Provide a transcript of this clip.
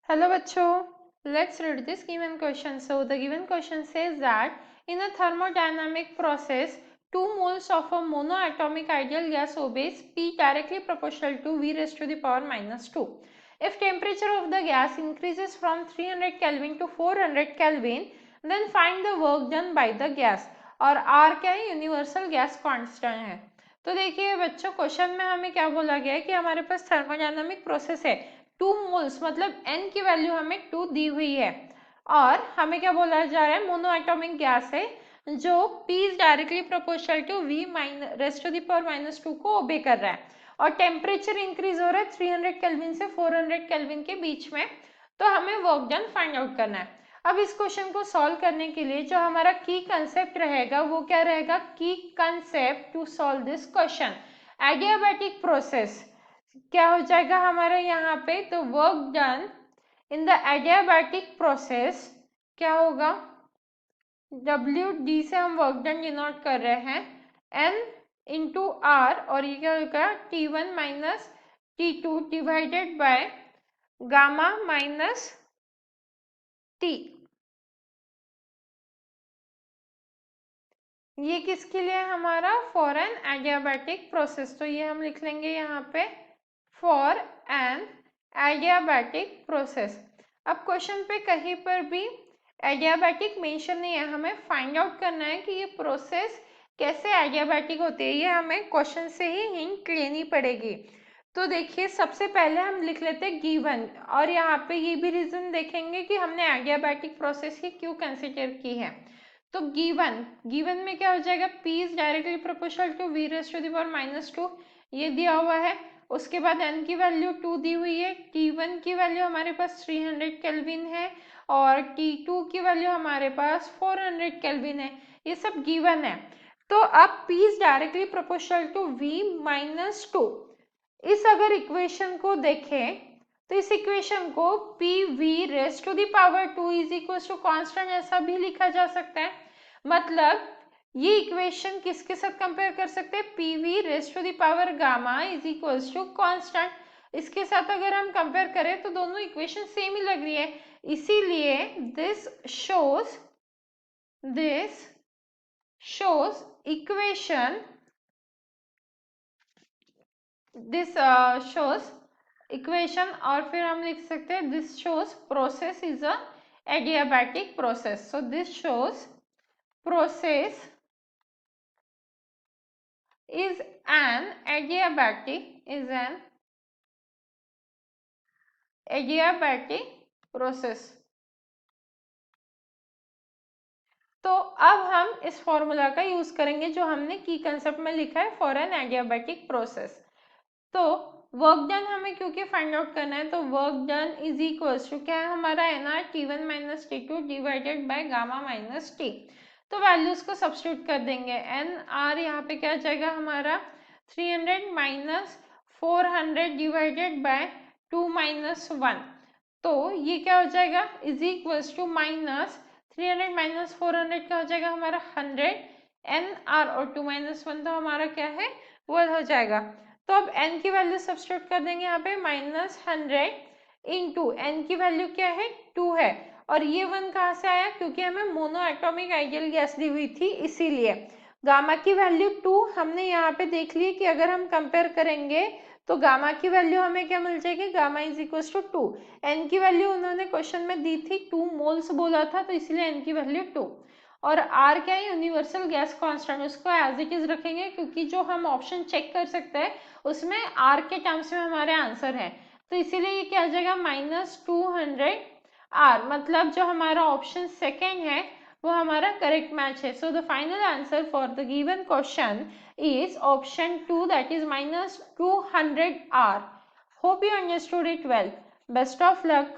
Hello bachcho, let's read this given question. So the given question says that in a thermodynamic process, 2 moles of a monoatomic ideal gas obeys P directly proportional to V raised to the power minus 2. If temperature of the gas increases from 300 Kelvin to 400 Kelvin, then find the work done by the gas. और R क्या है? Universal gas constant है. तो देखिए बच्चों, question में हमें क्या बोला गया है कि हमारे पास थर्मोडायनामिक प्रोसेस है, 2 मोल्स मतलब n की वैल्यू हमें 2 दी हुई है और हमें क्या बोला जा रहा है, मोनो एटॉमिक गैस है जो P is directly proportional to V raise to the power minus 2 को ओबे कर रहा है और टेम्परेचर इंक्रीज हो रहा है 300 केल्विन से 400 केल्विन के बीच में. तो हमें वर्क डन फाइंड आउट करना है. अब इस क्वेश्चन को सॉल्व करने के लिए जो हमारा की कंसेप्ट रहेगा वो क्या रहेगा, की concept to solve this question, adiabatic process. क्या हो जाएगा हमारे यहाँ पे, तो work done in the adiabatic process क्या होगा, WD से हम वर्क डन डिनोट कर रहे हैं, N इंटू R और ये क्या होगा T1 minus T2 divided by gamma minus T. ये किसके लिए हमारा, फॉर एन एडियाबैटिक प्रोसेस. तो ये हम लिख लेंगे यहाँ पे फॉर एन एडियाबैटिक प्रोसेस. अब क्वेश्चन पे कहीं पर भी एडियाबैटिक मेंशन नहीं है, हमें फाइंड आउट करना है कि ये प्रोसेस कैसे एडियाबैटिक होती है, ये हमें क्वेश्चन से ही हिंट लेनी पड़ेगी. तो देखिए सबसे पहले हम लिख लेते हैं गिवन और यहाँ पे ये भी रीजन देखेंगे कि हमने एडियाबैटिक प्रोसेस ही क्यों कंसिडर की है. तो गिवन में क्या हो जाएगा, P is directly proportional to V raise to the power minus 2, ये दिया हुआ है. उसके बाद N की वैल्यू 2 दी हुई है, T1 की वैल्यू हमारे पास 300 केल्विन है और T2 की वैल्यू हमारे पास 400 केल्विन है. ये सब गिवन है. तो अब P is directly proportional to V minus 2. इस अगर इक्वेशन को देखें तो इस इक्वेशन को PV raise to the power 2 is equal to constant ऐसा भी लिखा जा सकता है. मतलब ये इक्वेशन किसके साथ कंपेयर कर सकते हैं, PV raise to the power gamma is equal to constant. इसके साथ अगर हम कंपेयर करें तो दोनों इक्वेशन सेम ही लग रही है. इसीलिए दिस शोज इक्वेशन और फिर हम लिख सकते हैं this shows process is a adiabatic process. So this shows process is an adiabatic process. तो अब हम इस फॉर्मूला का यूज करेंगे जो हमने की कंसेप्ट में लिखा है फॉर एन एडियाबैटिक प्रोसेस. तो वर्क डन हमें क्योंकि फाइंड आउट करना है, तो work done is equal to क्या है हमारा NR T1 minus T2 divided by gamma minus T. तो वैल्यूज को सब्स्टिट्यूट कर देंगे. NR यहाँ पे क्या जाएगा हमारा 300 माइनस 400 डिवाइडेड बाय 2 माइनस 1. तो ये क्या हो जाएगा is equal to minus 300 minus 400 क्या हो जाएगा हमारा 100. NR और 2 माइनस 1 तो हमारा क्या है वो हो जाएगा. तो अब n की वैल्यू सब्स्टिट्यूट कर देंगे यहाँ पे माइनस 100 इंटू n की वैल्यू क्या है 2 है और ये 1 कहाँ से आया, क्योंकि हमें मोनो एटॉमिक आइडियल गैस दी हुई थी इसीलिए. गामा की वैल्यू 2 हमने यहाँ पे देख ली कि अगर हम कंपेयर करेंगे तो गामा की वैल्यू हमें क्या मिल जाएगी, gamma is equal to 2. n की वैल्यू उन्होंने क्वेश्चन में दी थी 2 मोल्स बोला था तो इसलिए n की वैल्यू 2 और R क्या है यूनिवर्सल गैस कांस्टेंट, उसको एज इट इज रखेंगे क्योंकि जो हम ऑप्शन चेक कर सकते हैं उसमें R के टर्म्स में हमारे आंसर है. तो इसीलिए ये क्या आ जाएगा माइनस 200 R. मतलब जो हमारा ऑप्शन सेकेंड है वो हमारा करेक्ट मैच है. So the final answer for the given question is option 2 that is minus 200 R. Hope you understood it well. Best of luck.